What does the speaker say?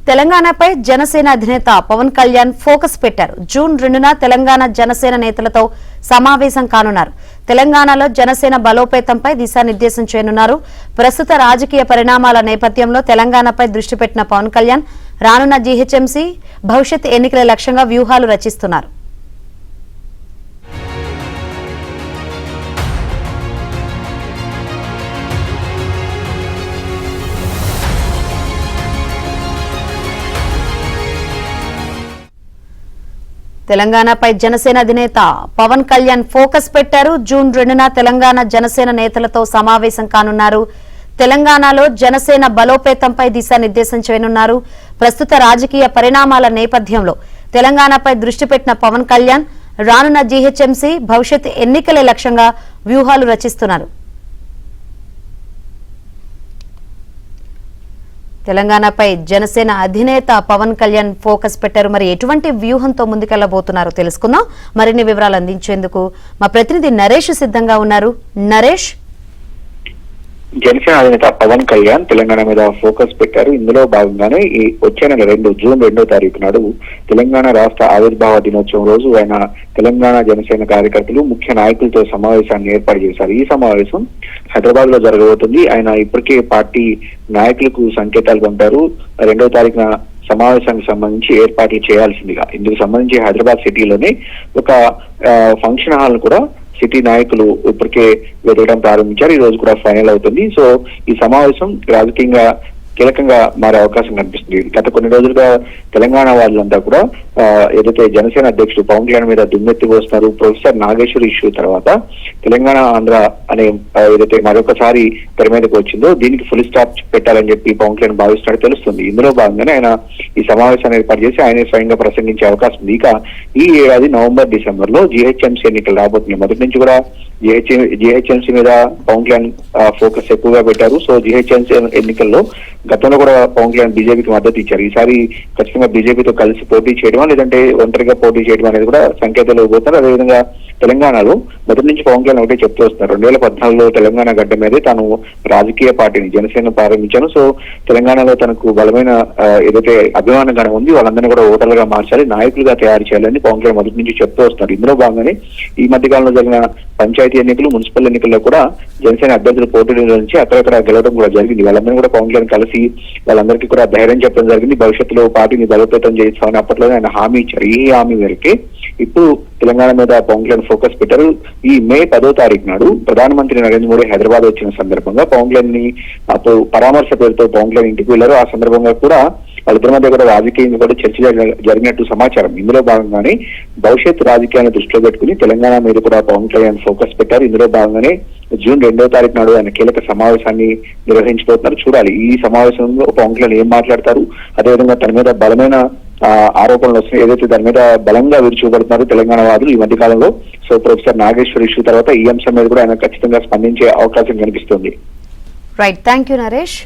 తెలంగాణపై జనసేన అధినేత పవన్ కళ్యాణ్ ఫోకస్ పెట్టారు. జూన్ 2న తెలంగాణ జనసేన నేతలతో సమావేశం కానున్నారు. తెలంగాణలో జనసేన బలోపేతంపై దిశానిర్దేశం చేయనున్నారు. ప్రస్తుత రాజకీయ పరిణామాల నేపథ్యంలో తెలంగాణపై దృష్టి పెట్టిన పవన్ కళ్యాణ్ రానున్న జీహెచ్ఎంసీ భవిష్యత్ ఎన్నికల లక్ష్యంగా వ్యూహాలు రచిస్తున్నారు. తెలంగాణపై జనసేన అధినేత పవన్ కళ్యాణ్ ఫోకస్ పెట్టారు. జూన్ 2న తెలంగాణ జనసేన నేతలతో సమావేశం కానున్నారు. తెలంగాణలో జనసేన బలోపేతంపై దిశానిర్దేశం చేయనున్నారు. ప్రస్తుత రాజకీయ పరిణామాల నేపథ్యంలో తెలంగాణపై దృష్టి పెట్టిన పవన్ కళ్యాణ్ రానున్న జీహెచ్ఎంసీ భవిష్యత్ ఎన్నికలే లక్ష్యంగా వ్యూహాలు రచిస్తున్నారు. తెలంగాణపై జనసేన అధినేత పవన్ కళ్యాణ్ ఫోకస్ పెట్టారు. మరి ఎటువంటి వ్యూహంతో ముందుకెళ్లబోతున్నారో తెలుసుకుందాం. మరిన్ని వివరాలు అందించేందుకు మా ప్రతినిధి నరేష్ సిద్ధంగా ఉన్నారు. నరేష్, జనసేన అధినేత పవన్ కళ్యాణ్ తెలంగాణ మీద ఫోకస్ పెట్టారు. ఇందులో భాగంగానే ఈ వచ్చే నెల జూన్ 2వ తారీఖు నాడు తెలంగాణ రాష్ట్ర ఆవిర్భావ దినోత్సవం రోజు ఆయన తెలంగాణ జనసేన కార్యకర్తలు ముఖ్య నాయకులతో సమావేశాన్ని ఏర్పాటు చేశారు. ఈ సమావేశం హైదరాబాద్ లో జరగబోతుంది. ఆయన ఇప్పటికే పార్టీ నాయకులకు సంకేతాలు పంపారు. 2వ తారీఖున సమావేశానికి సంబంధించి ఏర్పాట్లు చేయాల్సిందిగా. ఇందుకు సంబంధించి హైదరాబాద్ సిటీలోనే ఒక ఫంక్షన్ హాల్ కూడా సిటీ నాయకులు ఇప్పటికే వెతకడం ప్రారంభించారు. ఈ రోజు కూడా ఫైనల్ అవుతుంది. సో ఈ సమావేశం రాజకీయంగా కీలకంగా మారే అవకాశం కనిపిస్తుంది. గత కొన్ని రోజులుగా తెలంగాణ వాళ్ళంతా కూడా ఏదైతే జనసేన అధ్యక్షుడు పవన్ కళ్యాణ్ మీద దుమ్మెత్తి పోస్తున్నారు. ప్రొఫెసర్ నాగేశ్వర్ ఇష్యూ తర్వాత తెలంగాణ ఆంధ్ర అనే ఏదైతే మరొకసారి తెర మీదకి వచ్చిందో దీనికి ఫుల్ స్టాప్ పెట్టాలని చెప్పి పవన్ కళ్యాణ్ భావిస్తున్నట్టు తెలుస్తుంది. ఇందులో భాగంగానే ఆయన ఈ సమావేశాన్ని ఏర్పాటు చేసి ఆయనే స్వయంగా ప్రసంగించే అవకాశం ఉంది. ఇక ఈ ఏడాది నవంబర్ డిసెంబర్ లో జీహెచ్ఎంసీ ఎన్నికలు రాబోతున్నాయి. మొదటి నుంచి కూడా జీహెచ్ఎంసీ మీద పవన్ కళ్యాణ్ ఫోకస్ ఎక్కువగా పెట్టారు. సో జీహెచ్ఎంసీ ఎన్నికల్లో గతంలో కూడా పవన్ కళ్యాణ్ బీజేపీకి మద్దతు ఇచ్చారు. ఈసారి ఖచ్చితంగా బీజేపీతో కలిసి పోటీ చేయడమా లేదంటే ఒంటరిగా పోటీ చేయడం అనేది కూడా సంకేతాలు ఇవ్వబోతున్నారు. అదేవిధంగా తెలంగాణలో మొదటి నుంచి పవన్ కళ్యాణ్ ఒకటే చెప్తూ వస్తున్నారు. 2014లో తెలంగాణ గడ్డ మీదే తాను రాజకీయ పార్టీని జనసేన ప్రారంభించాను. సో తెలంగాణలో తనకు బలమైన ఏదైతే అభిమాన గణం ఉంది వాళ్ళందరినీ కూడా ఓటర్లుగా మార్చాలి, నాయకులుగా తయారు చేయాలని పవన్ కళ్యాణ్ మొదటి నుంచి చెప్తూ వస్తున్నారు. ఇందులో భాగంగానే ఈ మధ్య కాలంలో జరిగిన పంచాయతీ ఎన్నికలు, మున్సిపల్ ఎన్నికల్లో కూడా జనసేన అభ్యర్థులు పోటీ నుంచి అక్కడక్కడ గెలవడం కూడా జరిగింది. వాళ్ళందరినీ కూడా పవన్ కళ్యాణ్ కలిసి వాళ్ళందరికీ కూడా ధైర్యం చెప్పడం జరిగింది. భవిష్యత్తులో పార్టీని బలోపేతం చేస్తామని అప్పట్లోనే ఆయన హామీ ఇచ్చారు. ఈ హామీ మేరకే ఇప్పుడు తెలంగాణ మీద పవన్ కళ్యాణ్ ఫోకస్ పెట్టారు. ఈ మే 10వ తారీఖు నాడు ప్రధానమంత్రి నరేంద్ర మోడీ హైదరాబాద్ వచ్చిన సందర్భంగా పవన్ కళ్యాణ్ ని అప్పుడు పరామర్శ పేరుతో పవన్ కళ్యాణ్ ఇంటికి వెళ్లారు. ఆ సందర్భంగా కూడా వాళ్ళిద్దరి మధ్య కూడా రాజకీయంగా కూడా చర్చ జరిగినట్టు సమాచారం. ఇందులో భాగంగానే భవిష్యత్ రాజకీయాలను దృష్టిలో పెట్టుకుని తెలంగాణ మీద కూడా పవన్ కళ్యాణ్ ఫోకస్ పెట్టారు. ఇందులో భాగంగానే జూన్ 2వ తారీఖు నాడు ఆయన కీలక సమావేశాన్ని నిర్వహించబోతున్నారు. చూడాలి ఈ సమావేశంలో పవన్ కళ్యాణ్ ఏం మాట్లాడతారు. అదేవిధంగా తన మీద బలమైన ఆరోపణలు వస్తున్నాయి, ఏదైతే దాని మీద బలంగా విరుచుకుపడుతున్నారు తెలంగాణ వాదులు ఈ మధ్య కాలంలో. సో ప్రొఫెసర్ నాగేశ్వర్ ఇష్యూ తర్వాత ఈ అంశం మీద కూడా ఆయన ఖచ్చితంగా స్పందించే అవకాశం కనిపిస్తుంది. Right, thank you Naresh.